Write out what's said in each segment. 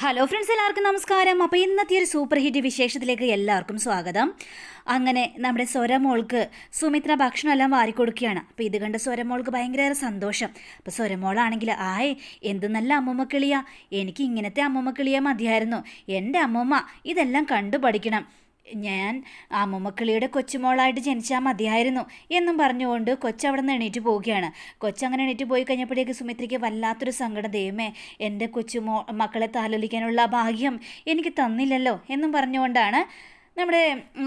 Hello friends, എല്ലാവർക്കും നമസ്കാരം. അപ്പോൾ ഇന്നത്തെ ഒരു സൂപ്പർ ഹിറ്റ് വിശേഷത്തിലേക്ക് എല്ലാവർക്കും സ്വാഗതം. അങ്ങനെ നമ്മുടെ സ്വരമോൾക്ക് സുമിത്ര ഭക്ഷണമെല്ലാം വാരിക്കൊടുക്കുകയാണ്. അപ്പോൾ ഇത് കണ്ട് സ്വരമോൾക്ക് ഭയങ്കര സന്തോഷം. അപ്പോൾ സ്വരമോളാണെങ്കിൽ എന്ത് നല്ല അമ്മൂമ്മ കിളിയാ, എനിക്ക് ഇങ്ങനത്തെ അമ്മൂമ്മ കിളിയാ മതിയായിരുന്നു. എൻ്റെ അമ്മൂമ്മ ഇതെല്ലാം കണ്ടു പഠിക്കണം, ഞാൻ അമ്മൂമ്മക്കിളിയുടെ കൊച്ചുമോളായിട്ട് ജനിച്ചാൽ മതിയായിരുന്നു എന്നും പറഞ്ഞുകൊണ്ട് കൊച്ചവിടെ നിന്ന് എണീറ്റ് പോവുകയാണ്. കൊച്ചങ്ങനെ എണീറ്റ് പോയി കഴിഞ്ഞപ്പോഴേക്ക് സുമിത്രയ്ക്ക് വല്ലാത്തൊരു സങ്കടം. ദൈവമേ, എൻ്റെ മക്കളെ താലോലിക്കാനുള്ള ഭാഗ്യം എനിക്ക് തന്നില്ലല്ലോ എന്നും പറഞ്ഞുകൊണ്ടാണ് നമ്മുടെ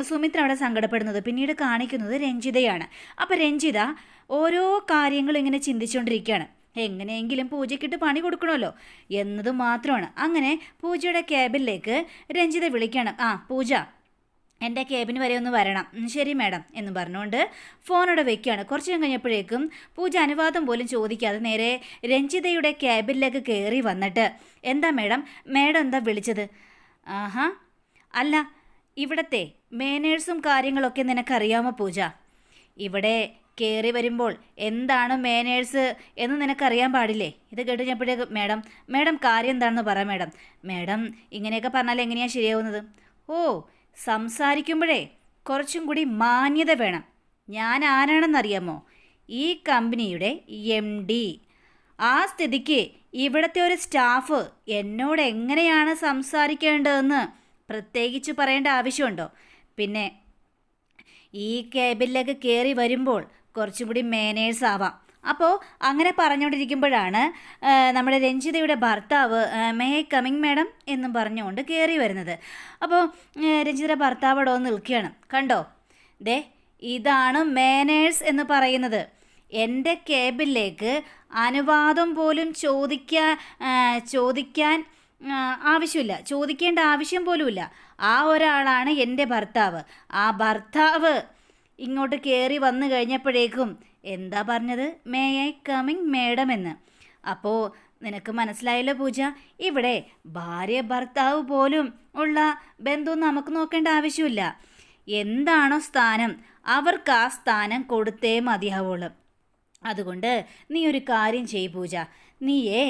സുമിത്ര അവിടെ സങ്കടപ്പെടുന്നത്. പിന്നീട് കാണിക്കുന്നത് രഞ്ജിതയാണ്. അപ്പോൾ രഞ്ജിത ഓരോ കാര്യങ്ങളും ഇങ്ങനെ ചിന്തിച്ചുകൊണ്ടിരിക്കുകയാണ്. എങ്ങനെയെങ്കിലും പൂജയ്ക്കിട്ട് പണി കൊടുക്കണമല്ലോ എന്നത് മാത്രമാണ്. അങ്ങനെ പൂജയുടെ ക്യാബിനിലേക്ക് രഞ്ജിത വിളിക്കണം. പൂജ, എൻ്റെ ക്യാബിന് വരെ ഒന്ന് വരണം. ശരി മാഡം എന്ന് പറഞ്ഞുകൊണ്ട് ഫോണോടെ വെക്കുകയാണ്. കുറച്ച് കഴിഞ്ഞപ്പോഴേക്കും പൂജ അനുവാദം പോലും ചോദിക്കാതെ നേരെ രഞ്ജിതയുടെ ക്യാബിനിലേക്ക് കയറി വന്നിട്ട്, എന്താ മാഡം എന്താ വിളിച്ചത്? അല്ല, ഇവിടത്തെ മാനേഴ്സും കാര്യങ്ങളൊക്കെ നിനക്കറിയാമോ പൂജ? ഇവിടെ കയറി വരുമ്പോൾ എന്താണ് മാനേഴ്സ് എന്ന് നിനക്കറിയാൻ പാടില്ലേ? ഇത് കേട്ടുകഴിഞ്ഞപ്പോഴേക്കും മാഡം കാര്യം എന്താണെന്ന് പറ മാഡം ഇങ്ങനെയൊക്കെ പറഞ്ഞാൽ എങ്ങനെയാണ് ശരിയാവുന്നത്? സംസാരിക്കുമ്പോഴേ കുറച്ചും കൂടി മാന്യത വേണം. ഞാൻ ആരാണെന്നറിയാമോ? ഈ കമ്പനിയുടെ MD. ആ സ്ഥിതിക്ക് ഇവിടുത്തെ ഒരു സ്റ്റാഫ് എന്നോട് എങ്ങനെയാണ് സംസാരിക്കേണ്ടതെന്ന് പ്രത്യേകിച്ച് പറയേണ്ട ആവശ്യമുണ്ടോ? പിന്നെ ഈ ക്യാബിനിലേക്ക് കയറി വരുമ്പോൾ കുറച്ചും കൂടി മാനേഴ്സ് ആവാം. അപ്പോൾ അങ്ങനെ പറഞ്ഞുകൊണ്ടിരിക്കുമ്പോഴാണ് നമ്മുടെ രഞ്ജിതയുടെ ഭർത്താവ് മേ കമ്മിങ് മാഡം എന്നും പറഞ്ഞുകൊണ്ട് കയറി വരുന്നത്. അപ്പോൾ രഞ്ജിതയുടെ ഭർത്താവ് അവിടെ വന്ന് നിൽക്കുകയാണ്. കണ്ടോ, ഇതാണ് മാനേഴ്സ് എന്ന് പറയുന്നത്. എൻ്റെ ക്യാബിനിലേക്ക് അനുവാദം പോലും ചോദിക്കാൻ ആവശ്യമില്ല, ചോദിക്കേണ്ട ആവശ്യം പോലുമില്ല. ആ ഒരാളാണ് എൻ്റെ ഭർത്താവ്. ആ ഭർത്താവ് ഇങ്ങോട്ട് കയറി വന്നു കഴിഞ്ഞപ്പോഴേക്കും എന്താ പറഞ്ഞത്? മേ ഐ കമ്മിങ് മാഡം എന്ന്. അപ്പോൾ നിനക്ക് മനസ്സിലായല്ലോ പൂജ, ഇവിടെ ഭാര്യ ഭർത്താവ് പോലും ഉള്ള ബന്ധം നമുക്ക് നോക്കേണ്ട ആവശ്യമില്ല. എന്താണോ സ്ഥാനം അവർക്ക് ആ സ്ഥാനം കൊടുത്തേ മതിയാവുള്ളൂ. അതുകൊണ്ട് നീ ഒരു കാര്യം ചെയ്യ് പൂജ, നീയേ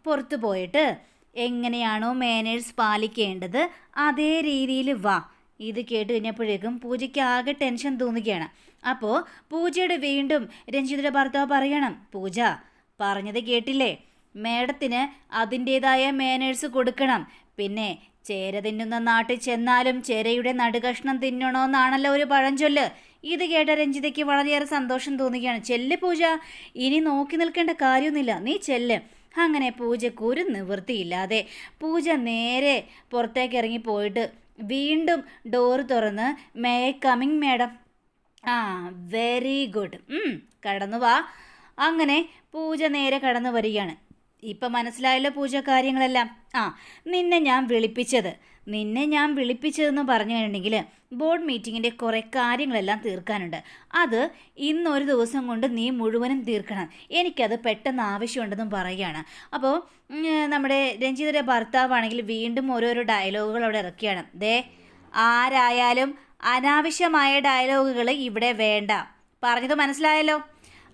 പുറത്തു പോയിട്ട് എങ്ങനെയാണോ മാനേഴ്സ് പാലിക്കേണ്ടത് അതേ രീതിയിൽ വാ. ഇത് കേട്ട് കഴിഞ്ഞപ്പോഴേക്കും പൂജയ്ക്ക് ആകെ ടെൻഷൻ തോന്നുകയാണ്. അപ്പോൾ പൂജയുടെ വീണ്ടും രഞ്ജിതയുടെ ഭർത്താവ് പറയണം, പൂജ പറഞ്ഞത് കേട്ടില്ലേ, മേഡത്തിന് അതിൻ്റേതായ മാനേഴ്സ് കൊടുക്കണം. പിന്നെ ചേര തിന്നുന്ന നാട്ടിൽ ചെന്നാലും ചേരയുടെ നടുകഷ്ണം തിന്നണമെന്നാണല്ലോ ഒരു പഴഞ്ചൊല്ല്. ഇത് കേട്ട രഞ്ജിതയ്ക്ക് വളരെയേറെ സന്തോഷം തോന്നുകയാണ്. ചെല്ല് പൂജ, ഇനി നോക്കി നിൽക്കേണ്ട കാര്യമൊന്നുമില്ല, നീ ചെല്ല്. അങ്ങനെ പൂജയ്ക്ക് ഒരു നിവൃത്തിയില്ലാതെ പൂജ നേരെ പുറത്തേക്ക് ഇറങ്ങിപ്പോയിട്ട് വീണ്ടും ഡോറ് തുറന്ന് may coming madam. Very good, കടന്നു വാ. അങ്ങനെ പൂജ നേരെ കടന്നു വരികയാണ്. ഇപ്പം മനസ്സിലായല്ലോ പൂജ കാര്യങ്ങളെല്ലാം. നിന്നെ ഞാൻ വിളിപ്പിച്ചതെന്ന് പറഞ്ഞു കഴിഞ്ഞിട്ടുണ്ടെങ്കിൽ ബോർഡ് മീറ്റിങ്ങിൻ്റെ കുറേ കാര്യങ്ങളെല്ലാം തീർക്കാനുണ്ട്. അത് ഇന്നൊരു ദിവസം കൊണ്ട് നീ മുഴുവനും തീർക്കണം, എനിക്കത് പെട്ടെന്ന് ആവശ്യമുണ്ടെന്നും പറയുകയാണ്. അപ്പോൾ നമ്മുടെ രഞ്ജിതയുടെ ഭർത്താവാണെങ്കിൽ വീണ്ടും ഓരോരോ ഡയലോഗുകൾ അവിടെ ഇറക്കുകയാണ്. ആരായാലും അനാവശ്യമായ ഡയലോഗുകൾ ഇവിടെ വേണ്ട, പറഞ്ഞത് മനസ്സിലായല്ലോ?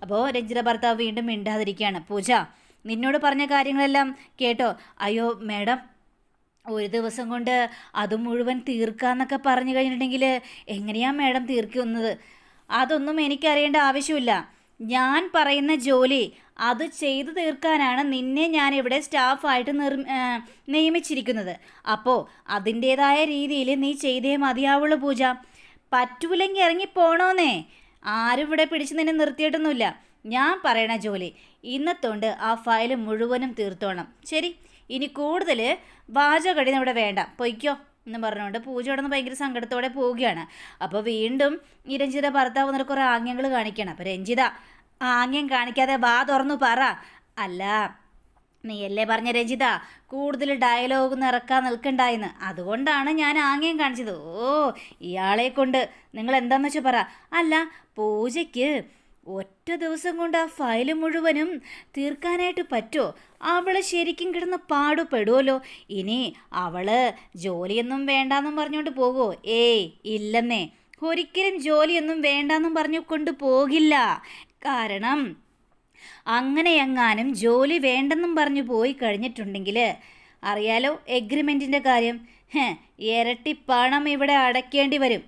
അപ്പോൾ രഞ്ജിത ഭർത്താവ് വീണ്ടും മിണ്ടാതിരിക്കുകയാണ്. പൂജ, നിന്നോട് പറഞ്ഞ കാര്യങ്ങളെല്ലാം കേട്ടോ? അയ്യോ മാഡം, ഒരു ദിവസം കൊണ്ട് അത് മുഴുവൻ തീർക്കാന്നൊക്കെ പറഞ്ഞു കഴിഞ്ഞിട്ടുണ്ടെങ്കിൽ എങ്ങനെയാണ് മാഡം തീർക്കുന്നത്? അതൊന്നും എനിക്കറിയേണ്ട ആവശ്യമില്ല. ഞാൻ പറയുന്ന ജോലി അത് ചെയ്തു തീർക്കാനാണ് നിന്നെ ഞാൻ ഇവിടെ സ്റ്റാഫായിട്ട് നിയമിച്ചിരിക്കുന്നത്. അപ്പോൾ അതിൻ്റേതായ രീതിയിൽ നീ ചെയ്തേ മതിയാവുള്ളൂ പൂജ. പറ്റൂലെങ്കിൽ ഇറങ്ങിപ്പോണോന്നേ. ആരും ഇവിടെ പിടിച്ച് നിന്നെ നിർത്തിയിട്ടൊന്നുമില്ല. ഞാൻ പറയണ ജോലി ഇന്നത്തോണ്ട് ആ ഫയൽ മുഴുവനും തീർത്തോണം. ശരി, ഇനി കൂടുതൽ വാചകടി ഇവിടെ വേണ്ട, പൊയ്ക്കോ എന്ന് പറഞ്ഞുകൊണ്ട് പൂജ അവിടെ നിന്ന് ഭയങ്കര സങ്കടത്തോടെ പോവുകയാണ്. അപ്പോൾ വീണ്ടും ഈ രഞ്ജിത ഭർത്താവ് വന്നിട്ട് കുറേ ആംഗ്യങ്ങൾ കാണിക്കണം. അപ്പോൾ രഞ്ജിത ആംഗ്യം കാണിക്കാതെ വാ തുറന്നു പറ. അല്ല, നീയല്ലേ പറഞ്ഞ രഞ്ജിത കൂടുതൽ ഡയലോഗ് ഇറക്കാൻ നിൽക്കണ്ടായെന്ന്, അതുകൊണ്ടാണ് ഞാൻ ആംഗ്യം കാണിച്ചത്. ഇയാളെ കൊണ്ട് നിങ്ങൾ എന്താണെന്ന് വെച്ചാൽ പറ. അല്ല, പൂജയ്ക്ക് ഒറ്റ ദിവസം കൊണ്ട് ആ ഫയൽ മുഴുവനും തീർക്കാനായിട്ട് പറ്റുമോ? അവൾ ശരിക്കും കിടന്ന് പാടുപെടുമല്ലോ. ഇനി അവള് ജോലിയൊന്നും വേണ്ടാന്നും പറഞ്ഞുകൊണ്ട് പോകുമോ? ഇല്ലെന്നേ, ഒരിക്കലും ജോലിയൊന്നും വേണ്ടാന്നും പറഞ്ഞു കൊണ്ട് പോകില്ല. കാരണം അങ്ങനെ എങ്ങാനും ജോലി വേണ്ടെന്നും പറഞ്ഞു പോയി കഴിഞ്ഞിട്ടുണ്ടെങ്കിൽ അറിയാലോ എഗ്രിമെൻറ്റിൻ്റെ കാര്യം. ഇരട്ടി പണം ഇവിടെ അടയ്ക്കേണ്ടി വരും.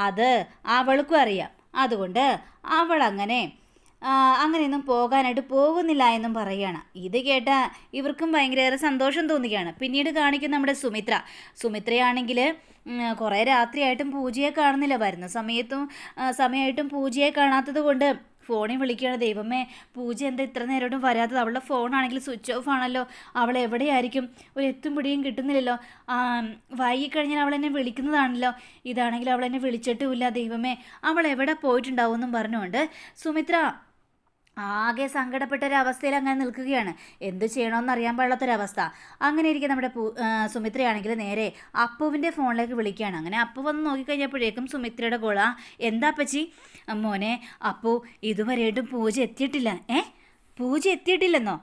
അത് അവൾക്കും അറിയാം. അതുകൊണ്ട് അവൾ അങ്ങനെയൊന്നും പോകാനായിട്ട് പോകുന്നില്ല എന്നും പറയുകയാണ്. ഇത് കേട്ട ഇവർക്കും ഭയങ്കരേറെ സന്തോഷം തോന്നുകയാണ്. പിന്നീട് കാണിക്കും നമ്മുടെ സുമിത്രയാണെങ്കിൽ കുറേ രാത്രിയായിട്ടും പൂജയെ കാണുന്നില്ല. വരുന്ന സമയമായിട്ടും പൂജയെ കാണാത്തത് കൊണ്ട് ഫോണിൽ വിളിക്കുകയാണ്. ദൈവമേ, പൂജ എന്താ ഇത്ര നേരമായിട്ടും വരാത്തത്? അവളുടെ ഫോണാണെങ്കിൽ സ്വിച്ച് ഓഫ് ആണല്ലോ. അവൾ എവിടെയായിരിക്കും? ഒരു എത്തും പിടിയും കിട്ടുന്നില്ലല്ലോ. വൈകിക്കഴിഞ്ഞാൽ അവൾ എന്നെ വിളിക്കുന്നതാണല്ലോ. ഇതാണെങ്കിൽ അവൾ എന്നെ വിളിച്ചിട്ടുമില്ല. ദൈവമേ, അവൾ എവിടെ പോയിട്ടുണ്ടാവും എന്നും പറഞ്ഞുകൊണ്ട് സുമിത്ര ആകെ സങ്കടപ്പെട്ടൊരവസ്ഥയിൽ അങ്ങനെ നിൽക്കുകയാണ്. എന്ത് ചെയ്യണമെന്ന് അറിയാൻ പാടില്ലാത്തൊരവസ്ഥ. അങ്ങനെ ഇരിക്കും നമ്മുടെ സുമിത്രയാണെങ്കിൽ നേരെ അപ്പുവിൻ്റെ ഫോണിലേക്ക് വിളിക്കുകയാണ്. അങ്ങനെ അപ്പു വന്ന് നോക്കിക്കഴിഞ്ഞപ്പോഴേക്കും സുമിത്രയുടെ കോള. എന്താ അപ്പച്ചി? മോനെ അപ്പു, ഇതുവരെയായിട്ടും പൂജ എത്തിയിട്ടില്ല. പൂജ എത്തിയിട്ടില്ലെന്നോ?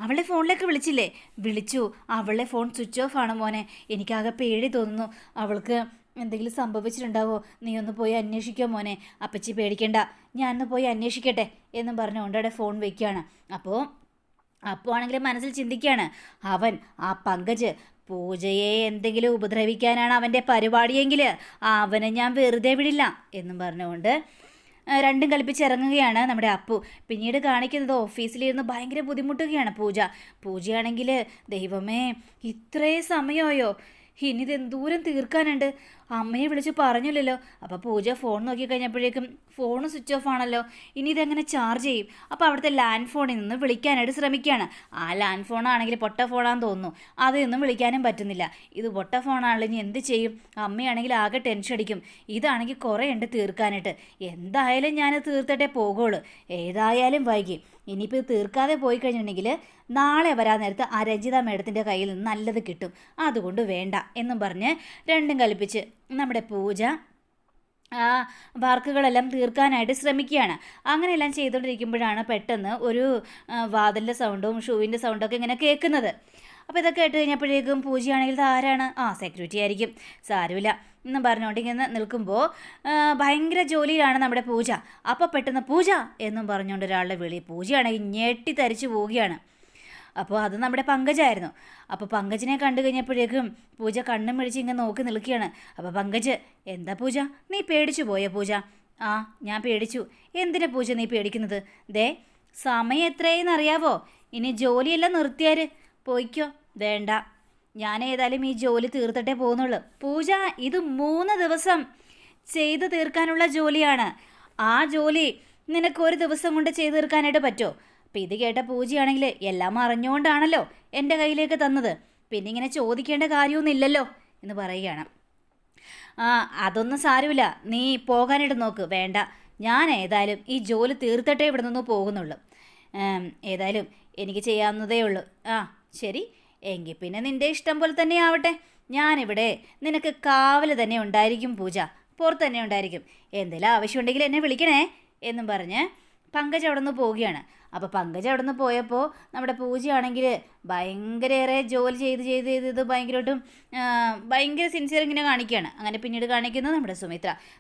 അവളുടെ ഫോണിലേക്ക് വിളിച്ചില്ലേ? വിളിച്ചു. അവളുടെ ഫോൺ സ്വിച്ച് ഓഫ് ആണ് മോനെ. എനിക്കാകെ പേടി തോന്നുന്നു. അവൾക്ക് എന്തെങ്കിലും സംഭവിച്ചിട്ടുണ്ടാവോ? നീ ഒന്ന് പോയി അന്വേഷിക്കോ മോനെ. അപ്പച്ചി പേടിക്കണ്ട, ഞാനൊന്ന് പോയി അന്വേഷിക്കട്ടെ എന്നും പറഞ്ഞുകൊണ്ട് അവിടെ ഫോൺ വയ്ക്കുകയാണ്. അപ്പോൾ ആണെങ്കിൽ മനസ്സിൽ ചിന്തിക്കുകയാണ്, ആ പങ്കജ് പൂജയെ എന്തെങ്കിലും ഉപദ്രവിക്കാനാണ് അവൻ്റെ പരിപാടിയെങ്കിൽ അവനെ ഞാൻ വെറുതെ വിടില്ല എന്നും പറഞ്ഞുകൊണ്ട് രണ്ടും കൽപ്പിച്ചിറങ്ങുകയാണ് നമ്മുടെ അപ്പു. പിന്നീട് കാണിക്കുന്നത് ഓഫീസിലിരുന്ന് ഭയങ്കര ബുദ്ധിമുട്ടുകയാണ് പൂജയാണെങ്കിൽ ദൈവമേ, ഇത്രയും സമയമായോ? ഇനി ഇതെന്തൂരം തീർക്കാനുണ്ട്? അമ്മയെ വിളിച്ച് പറഞ്ഞില്ലല്ലോ. അപ്പോൾ പൂജ ഫോൺ നോക്കിക്കഴിഞ്ഞപ്പോഴേക്കും ഫോൺ സ്വിച്ച് ഓഫ് ആണല്ലോ. ഇനി ഇതെങ്ങനെ ചാർജ് ചെയ്യും? അപ്പോൾ അവിടുത്തെ ലാൻഡ് ഫോണിൽ നിന്ന് വിളിക്കാനായിട്ട് ശ്രമിക്കുകയാണ്. ആ ലാൻഡ് ഫോണാണെങ്കിൽ പൊട്ട ഫോണാന്ന് തോന്നുന്നു. അതൊന്നും വിളിക്കാനും പറ്റുന്നില്ല. ഇത് പൊട്ട ഫോണാണല്ലോ, ഇനി എന്ത് ചെയ്യും? അമ്മയാണെങ്കിൽ ആകെ ടെൻഷൻ അടിക്കും. ഇതാണെങ്കിൽ കുറേ ഉണ്ട് തീർക്കാനായിട്ട്. എന്തായാലും ഞാൻ തീർത്തിട്ടേ പോകുള്ളൂ. ഏതായാലും വൈകി. ഇനിയിപ്പോൾ ഇത് തീർക്കാതെ പോയി കഴിഞ്ഞിട്ടുണ്ടെങ്കിൽ നാളെ വരാൻ നേരത്ത് ആ രഞ്ജിത മേഡത്തിൻ്റെ കയ്യിൽ നിന്ന് നല്ലത് കിട്ടും. അതുകൊണ്ട് വേണ്ട എന്നും പറഞ്ഞ് രണ്ടും കൽപ്പിച്ച് നമ്മുടെ പൂജ വർക്കുകളെല്ലാം തീർക്കാനായിട്ട് ശ്രമിക്കുകയാണ്. അങ്ങനെയെല്ലാം ചെയ്തുകൊണ്ടിരിക്കുമ്പോഴാണ് പെട്ടെന്ന് ഒരു വാതിലിൻ്റെ സൗണ്ടും ഷൂവിൻ്റെ സൗണ്ടൊക്കെ ഇങ്ങനെ കേൾക്കുന്നത്. അപ്പോൾ ഇതൊക്കെ കേട്ട് കഴിഞ്ഞപ്പോഴേക്കും പൂജയാണെങ്കിൽ ഇത് ആരാണ്? സെക്യൂരിറ്റി ആയിരിക്കും, സാരമില്ല എന്നും പറഞ്ഞുകൊണ്ട് ഇങ്ങനെ നിൽക്കുമ്പോൾ ഭയങ്കര ജോലിയിലാണ് നമ്മുടെ പൂജ. അപ്പോൾ പെട്ടെന്ന് പൂജ എന്നും പറഞ്ഞുകൊണ്ട് ഒരാളുടെ വിളി. പൂജയാണെങ്കിൽ ഞെട്ടി തരിച്ചു പോവുകയാണ്. അപ്പോൾ അത് നമ്മുടെ പങ്കജായിരുന്നു. അപ്പോൾ പങ്കജിനെ കണ്ടു കഴിഞ്ഞപ്പോഴേക്കും പൂജ കണ്ണും മിഴിച്ച് ഇങ്ങനെ നോക്കി നിൽക്കുകയാണ്. അപ്പോൾ പങ്കജ്, എന്താ പൂജ, നീ പേടിച്ചു പോയോ പൂജ? ഞാൻ പേടിച്ചു. എന്തിനാ പൂജ നീ പേടിക്കുന്നത്? സമയം എത്രയെന്ന് അറിയാവോ? ഇനി ജോലിയെല്ലാം നിർത്തിയാര്? പോയിക്കോ. വേണ്ട, ഞാൻ ഏതായാലും ഈ ജോലി തീർത്തിട്ടേ പോകുന്നുള്ളൂ. പൂജ, ഇത് 3 ദിവസം ചെയ്തു തീർക്കാനുള്ള ജോലിയാണ്. ആ ജോലി നിനക്ക് ഒരു ദിവസം കൊണ്ട് ചെയ്തു തീർക്കാനായിട്ട് പറ്റുമോ? അപ്പം ഇത് കേട്ട പൂജയാണെങ്കിൽ എല്ലാം അറിഞ്ഞുകൊണ്ടാണല്ലോ എൻ്റെ കയ്യിലേക്ക് തന്നത്. പിന്നെ ഇങ്ങനെ ചോദിക്കേണ്ട കാര്യമൊന്നുമില്ലല്ലോ എന്ന് പറയുകയാണ്. അതൊന്നും സാരമില്ല, നീ പോകാനായിട്ട് നോക്ക്. വേണ്ട, ഞാൻ ഏതായാലും ഈ ജോലി തീർത്തിട്ടേ ഇവിടെ നിന്ന് പോകുന്നുള്ളൂ. ഏതായാലും എനിക്ക് ചെയ്യാവുന്നതേ ഉള്ളൂ. ശരി, എങ്കിൽ പിന്നെ നിൻ്റെ ഇഷ്ടം പോലെ തന്നെ ആവട്ടെ. ഞാനിവിടെ നിനക്ക് കാവൽ തന്നെ ഉണ്ടായിരിക്കും പൂജ, പുറത്ത് തന്നെ ഉണ്ടായിരിക്കും. എന്തെങ്കിലും ആവശ്യമുണ്ടെങ്കിൽ എന്നെ വിളിക്കണേ എന്നും പറഞ്ഞ് പങ്കജ് അവിടെ നിന്ന് പോവുകയാണ്. അപ്പോൾ പങ്കജ് അവിടെ നിന്ന് പോയപ്പോൾ നമ്മുടെ പൂജയാണെങ്കിൽ ഭയങ്കരേറെ ജോലി ചെയ്ത് ഭയങ്കര സിൻസിയർ ഇങ്ങനെ കാണിക്കുകയാണ്. അങ്ങനെ പിന്നീട് കാണിക്കുന്നത് നമ്മുടെ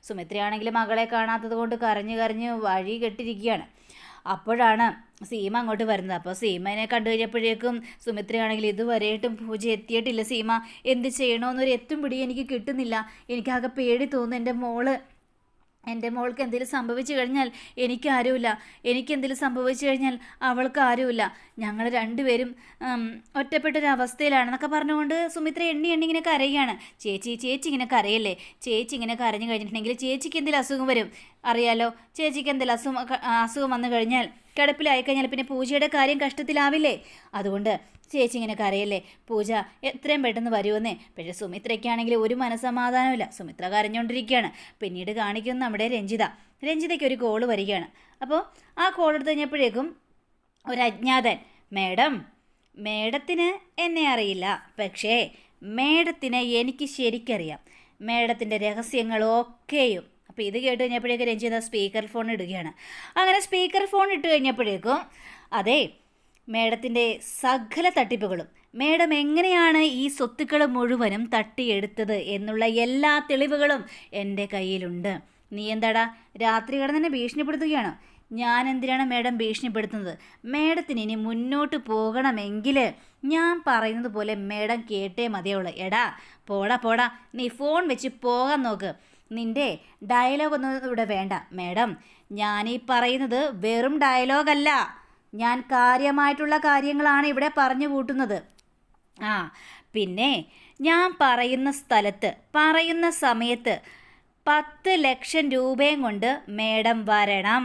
സുമിത്രയാണെങ്കിൽ മകളെ കാണാത്തത് കൊണ്ട് കരഞ്ഞ് വഴി കെട്ടിരിക്കുകയാണ്. അപ്പോഴാണ് സീമ അങ്ങോട്ട് വരുന്നത്. അപ്പോൾ സീമനെ കണ്ടു കഴിഞ്ഞപ്പോഴേക്കും സുമിത്രയാണെങ്കിൽ ഇതുവരെയായിട്ടും പൂജ എത്തിയിട്ടില്ല. സീമ, എന്ത് ചെയ്യണമെന്നൊരു എത്തും പിടി എനിക്ക് കിട്ടുന്നില്ല. എനിക്കാകെ പേടി തോന്നുന്നു. എൻ്റെ മോൾക്ക് എന്തെങ്കിലും സംഭവിച്ചു കഴിഞ്ഞാൽ എനിക്കാരുമില്ല. എനിക്കെന്തെങ്കിലും സംഭവിച്ചു കഴിഞ്ഞാൽ അവൾക്ക് ആരുമില്ല. ഞങ്ങൾ രണ്ടുപേരും ഒറ്റപ്പെട്ടൊരവസ്ഥയിലാണെന്നൊക്കെ പറഞ്ഞുകൊണ്ട് സുമിത്ര എണ്ണി ഇങ്ങനെ കരയുകയാണ്. ചേച്ചി ഇങ്ങനെ കരയല്ലേ? ചേച്ചി ഇങ്ങനെ കരഞ്ഞു കഴിഞ്ഞിട്ടുണ്ടെങ്കിൽ ചേച്ചിക്ക് എന്തെങ്കിലും അസുഖം വരും. അറിയാലോ, ചേച്ചിക്ക് എന്തെങ്കിലും അസുഖം വന്നു കഴിഞ്ഞാൽ കിടപ്പിലായി കഴിഞ്ഞാൽ പിന്നെ പൂജയുടെ കാര്യം കഷ്ടത്തിലാവില്ലേ? അതുകൊണ്ട് ചേച്ചി ഇങ്ങനെ കരയല്ലേ? പൂജ എത്രയും പെട്ടെന്ന് വരുമെന്നേ. പക്ഷേ സുമിത്രയ്ക്കാണെങ്കിൽ ഒരു മനസ്സമാധാനമില്ല. സുമിത്ര കരഞ്ഞുകൊണ്ടിരിക്കുകയാണ്. പിന്നീട് കാണിക്കുന്ന നമ്മുടെ രഞ്ജിതയ്ക്ക് ഒരു കോള് വരികയാണ്. അപ്പോൾ ആ കോൾ എടുത്ത് കഴിഞ്ഞപ്പോഴേക്കും ഒരു അജ്ഞാതൻ, മേഡത്തിന് എന്നെ അറിയില്ല, പക്ഷേ മേഡത്തിനെ എനിക്ക് ശരിക്കറിയാം, മേഡത്തിൻ്റെ രഹസ്യങ്ങളൊക്കെയും. അപ്പോൾ ഇത് കേട്ട് കഴിഞ്ഞപ്പോഴേക്കും രഞ്ജിത സ്പീക്കർ ഫോൺ ഇടുകയാണ്. അങ്ങനെ സ്പീക്കർ ഫോൺ ഇട്ട് കഴിഞ്ഞപ്പോഴേക്കും അതെ, മേഡത്തിൻ്റെ സകല തട്ടിപ്പുകളും, മേഡം എങ്ങനെയാണ് ഈ സ്വത്തുക്കൾ മുഴുവനും തട്ടിയെടുത്തത് എന്നുള്ള എല്ലാ തെളിവുകളും എൻ്റെ കയ്യിലുണ്ട്. നീ എന്താടാ രാത്രി കിടന്നെ ഭീഷണിപ്പെടുത്തുകയാണോ? ഞാൻ എന്തിനാണ് മേഡം ഭീഷണിപ്പെടുത്തുന്നത്? മേഡത്തിന് ഇനി മുന്നോട്ട് പോകണമെങ്കിൽ ഞാൻ പറയുന്നത് പോലെ മേഡം കേട്ടേ മതിയുള്ളൂ. എടാ പോടാ പോടാ, നീ ഫോൺ വെച്ച് പോകാൻ നോക്ക്. നിൻ്റെ ഡയലോഗൊന്നും ഇവിടെ വേണ്ട മേഡം. ഞാനീ പറയുന്നത് വെറും ഡയലോഗല്ല, ഞാൻ കാര്യമായിട്ടുള്ള കാര്യങ്ങളാണ് ഇവിടെ പറഞ്ഞു കൂട്ടുന്നത്. ആ പിന്നെ ഞാൻ പറയുന്ന സ്ഥലത്ത് പറയുന്ന സമയത്ത് 10 ലക്ഷം രൂപയും കൊണ്ട് മേഡം വരണം.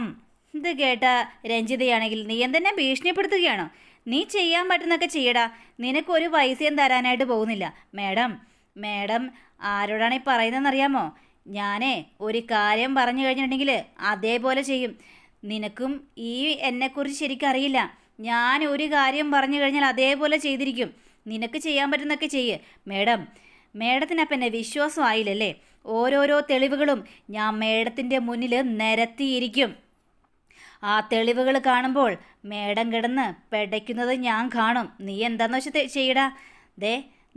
ഇത് കേട്ട രഞ്ജിതയാണെങ്കിൽ നീ എന്തെന്നെ ഭീഷണിപ്പെടുത്തുകയാണോ? നീ ചെയ്യാൻ പറ്റുന്നൊക്കെ ചെയ്യടാ, നിനക്കൊരു പൈസയും തരാനായിട്ട് പോകുന്നില്ല. മേഡം ആരോടാണ് ഈ പറയുന്നതെന്നറിയാമോ? ഞാനേ ഒരു കാര്യം പറഞ്ഞു കഴിഞ്ഞിട്ടുണ്ടെങ്കിൽ അതേപോലെ ചെയ്യും. നിനക്കും ഈ എന്നെക്കുറിച്ച് ശരിക്കും അറിയില്ല. ഞാൻ ഒരു കാര്യം പറഞ്ഞു കഴിഞ്ഞാൽ അതേപോലെ ചെയ്തിരിക്കും. നിനക്ക് ചെയ്യാൻ പറ്റുന്നൊക്കെ ചെയ്യ്. മേഡത്തിനപ്പം എന്നെ വിശ്വാസമായില്ലല്ലേ? ഓരോരോ തെളിവുകളും ഞാൻ മേഡത്തിൻ്റെ മുന്നിൽ നിരത്തിയിരിക്കും. ആ തെളിവുകൾ കാണുമ്പോൾ മേഡം കിടന്ന് പെടയ്ക്കുന്നത് ഞാൻ കാണും. നീ എന്താണെന്ന് വെച്ചാൽ ചെയ്യടാ.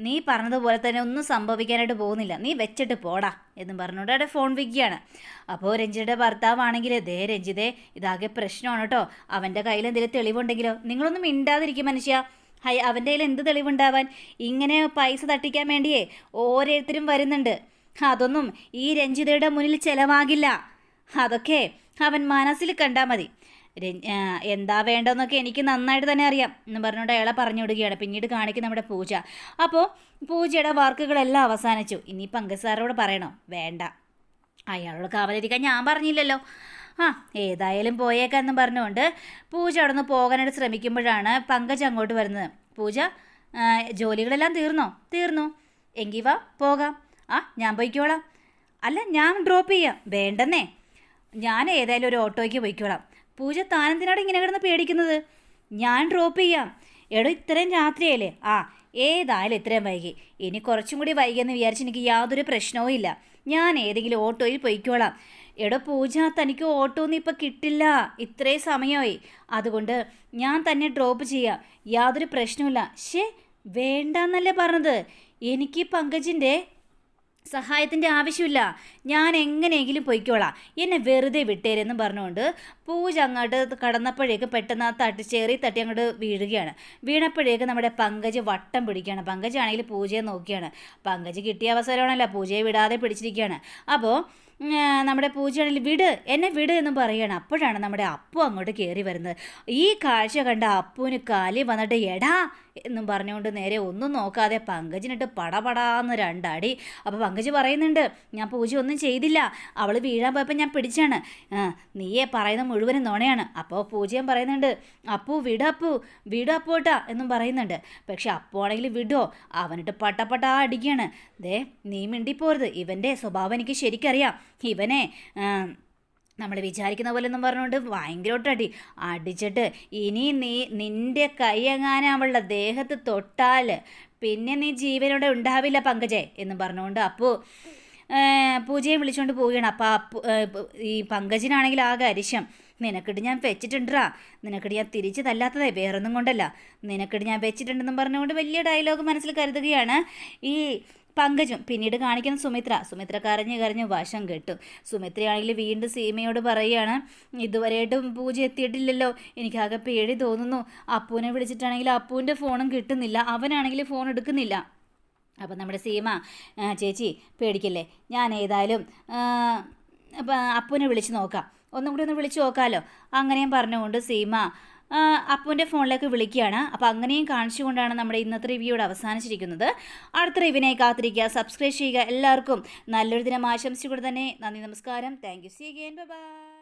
നീ പറഞ്ഞതുപോലെ തന്നെ ഒന്നും സംഭവിക്കാനായിട്ട് പോകുന്നില്ല, നീ വെച്ചിട്ട് പോടാ എന്നും പറഞ്ഞുകൊണ്ട് അവിടെ ഫോൺ വയ്ക്കുകയാണ്. അപ്പോൾ രഞ്ജിതയുടെ ഭർത്താവാണെങ്കിൽ രഞ്ജിതേ ഇതാകെ പ്രശ്നമാണ് കേട്ടോ, അവൻ്റെ കയ്യിൽ എന്തെങ്കിലും തെളിവുണ്ടെങ്കിലോ? നിങ്ങളൊന്നും മിണ്ടാതിരിക്കും മനുഷ്യ. അവൻ്റെ കയ്യിൽ എന്ത് തെളിവുണ്ടാവാൻ? ഇങ്ങനെ പൈസ തട്ടിക്കാൻ വേണ്ടിയേ ഓരോരുത്തരും വരുന്നുണ്ട്. അതൊന്നും ഈ രഞ്ജിതയുടെ മുന്നിൽ ചിലവാകില്ല. അതൊക്കെ അവൻ മനസ്സിൽ കണ്ടാൽ മതി. എന്താ വേണ്ടതെന്നൊക്കെ എനിക്ക് നന്നായിട്ട് തന്നെ അറിയാം എന്ന് പറഞ്ഞുകൊണ്ട് അയാളെ പറഞ്ഞു വിടുകയാണ്. പിന്നീട് കാണിക്കും നമ്മുടെ പൂജ. അപ്പോൾ പൂജയുടെ വർക്കുകളെല്ലാം അവസാനിച്ചു. ഇനി പങ്കജ് സാറോട് പറയണോ? വേണ്ട, അയാളോട് കാവലിരിക്കാൻ ഞാൻ പറഞ്ഞില്ലല്ലോ. ഏതായാലും പോയേക്കാന്ന് പറഞ്ഞുകൊണ്ട് പൂജ അവിടെ നിന്ന് പോകാനായിട്ട് ശ്രമിക്കുമ്പോഴാണ് പങ്കജ് അങ്ങോട്ട് വരുന്നത്. പൂജ, ജോലികളെല്ലാം തീർന്നു. എങ്കിൽ വാ പോകാം. ഞാൻ പോയിക്കോളാം. അല്ല, ഞാൻ ഡ്രോപ്പ് ചെയ്യാം. വേണ്ടെന്നേ, ഞാൻ ഏതായാലും ഒരു ഓട്ടോയ്ക്ക് പോയിക്കോളാം. പൂജ, താനെന്തിനാണ് ഇങ്ങനെ കിടന്ന് പേടിക്കുന്നത്? ഞാൻ ഡ്രോപ്പ് ചെയ്യാം. എടോ ഇത്രയും രാത്രിയായില്ലേ? ഏതായാലും ഇത്രയും വൈകി. ഇനി കുറച്ചും കൂടി വൈകിയെന്ന് വിചാരിച്ച് എനിക്ക് യാതൊരു പ്രശ്നവും ഇല്ല. ഞാൻ ഏതെങ്കിലും ഓട്ടോയിൽ പോയിക്കോളാം. എടോ പൂജ, തനിക്ക് ഓട്ടോ ഒന്നും ഇപ്പം കിട്ടില്ല, ഇത്രയും സമയമായി. അതുകൊണ്ട് ഞാൻ തന്നെ ഡ്രോപ്പ് ചെയ്യാം, യാതൊരു പ്രശ്നവുമില്ല. വേണ്ടെന്നല്ലേ പറഞ്ഞത്? എനിക്ക് പങ്കജിൻ്റെ സഹായത്തിൻ്റെ ആവശ്യമില്ല. ഞാൻ എങ്ങനെയെങ്കിലും പൊയ്ക്കോളാം, എന്നെ വെറുതെ വിട്ടേരെന്ന് പറഞ്ഞുകൊണ്ട് പൂജ അങ്ങോട്ട് കടന്നപ്പോഴേക്ക് പെട്ടെന്ന് ആ ചേറി തട്ടി അങ്ങോട്ട് വീണപ്പോഴേക്ക് നമ്മുടെ പങ്കജ് വട്ടം പിടിക്കുകയാണ്. പങ്കജാണെങ്കിൽ പൂജയെ നോക്കിയാണ്. പങ്കജ് കിട്ടിയ അവസരമാണല്ലോ, പൂജയെ വിടാതെ പിടിച്ചിരിക്കുകയാണ്. അപ്പോൾ നമ്മുടെ പൂജയാണെങ്കിൽ എന്നെ വിട് എന്നും പറയുകയാണ്. അപ്പോഴാണ് നമ്മുടെ അപ്പു അങ്ങോട്ട് കയറി വരുന്നത്. ഈ കാഴ്ച കണ്ട അപ്പുവിന് കാലി വന്നിട്ട് എടാ എന്നും പറഞ്ഞുകൊണ്ട് നേരെ ഒന്നും നോക്കാതെ പങ്കജിനിട്ട് പടപടാന്ന് 2 അടി. അപ്പോൾ പങ്കജ് പറയുന്നുണ്ട്, ഞാൻ പൂജ ഒന്നും ചെയ്തില്ല, അവൾ വീഴാൻ പോയപ്പോൾ ഞാൻ പിടിച്ചാണ്, നീയെ പറയുന്ന മുഴുവനും നുണയാണ്. അപ്പോൾ പൂജയും പറയുന്നുണ്ട്, അപ്പു വിടപ്പോട്ടാ എന്നും പറയുന്നുണ്ട്. പക്ഷെ അപ്പു ആണെങ്കിൽ വിടോ, അവനിട്ട് പട്ടപ്പട്ടാ അടിക്കുകയാണ്. നീ മിണ്ടിപ്പോരുത്, ഇവൻ്റെ സ്വഭാവം എനിക്ക് ശരിക്കറിയാം. ഇവനെ നമ്മൾ വിചാരിക്കുന്ന പോലെ ഒന്നും പറഞ്ഞുകൊണ്ട് ഭയങ്കരമായിട്ട് അടിച്ചിട്ട് ഇനി നിൻ്റെ കൈ എങ്ങാനും അവളുടെ ദേഹത്ത് തൊട്ടാൽ പിന്നെ നീ ജീവനോടെ ഉണ്ടാവില്ല പങ്കജേ എന്നും പറഞ്ഞുകൊണ്ട് അപ്പോൾ പൂജയെ വിളിച്ചുകൊണ്ട് പോവുകയാണ്. അപ്പോൾ ഈ പങ്കജിനാണെങ്കിൽ ആകെ അരിശം. നിനക്കിട്ട് ഞാൻ വെച്ചിട്ടുണ്ടാ, നിനക്കിട്ട് ഞാൻ തിരിച്ച് തല്ലാത്തതേ, വേറൊന്നും കൊണ്ടല്ല, നിനക്കിട്ട് ഞാൻ വെച്ചിട്ടുണ്ടെന്നും പറഞ്ഞുകൊണ്ട് വലിയ ഡയലോഗ് മനസ്സിൽ കരുതുകയാണ് ഈ പങ്കജും. പിന്നീട് കാണിക്കുന്ന സുമിത്ര കരഞ്ഞ് വശം കെട്ടു. സുമിത്രയാണെങ്കിൽ വീണ്ടും സീമയോട് പറയുകയാണ്, ഇതുവരെയായിട്ടും പൂജ എത്തിയിട്ടില്ലല്ലോ, എനിക്കാകെ പേടി തോന്നുന്നു. അപ്പൂനെ വിളിച്ചിട്ടാണെങ്കിൽ അപ്പൂൻ്റെ ഫോണും കിട്ടുന്നില്ല, അവനാണെങ്കിൽ ഫോൺ എടുക്കുന്നില്ല. അപ്പം നമ്മുടെ സീമ, ചേച്ചി പേടിക്കല്ലേ, ഞാൻ ഏതായാലും അപ്പൂനെ വിളിച്ച് നോക്കാം, ഒന്നും കൂടി ഒന്ന് വിളിച്ച് നോക്കാമല്ലോ. അങ്ങനെയും പറഞ്ഞുകൊണ്ട് സീമ അപ്പുവിൻ്റെ ഫോണിലേക്ക് വിളിക്കുകയാണ്. അപ്പോൾ അങ്ങനെയും കാണിച്ചുകൊണ്ടാണ് നമ്മുടെ ഇന്നത്തെ റിവ്യൂടെ അവസാനിച്ചിരിക്കുന്നത്. അടുത്ത റിവ്യൂവിനായി കാത്തിരിക്കുക, സബ്സ്ക്രൈബ് ചെയ്യുക. എല്ലാവർക്കും നല്ലൊരു ദിനം ആശംസിച്ചുകൊണ്ട് തന്നെ നന്ദി, നമസ്കാരം, thank you, see again, bye by.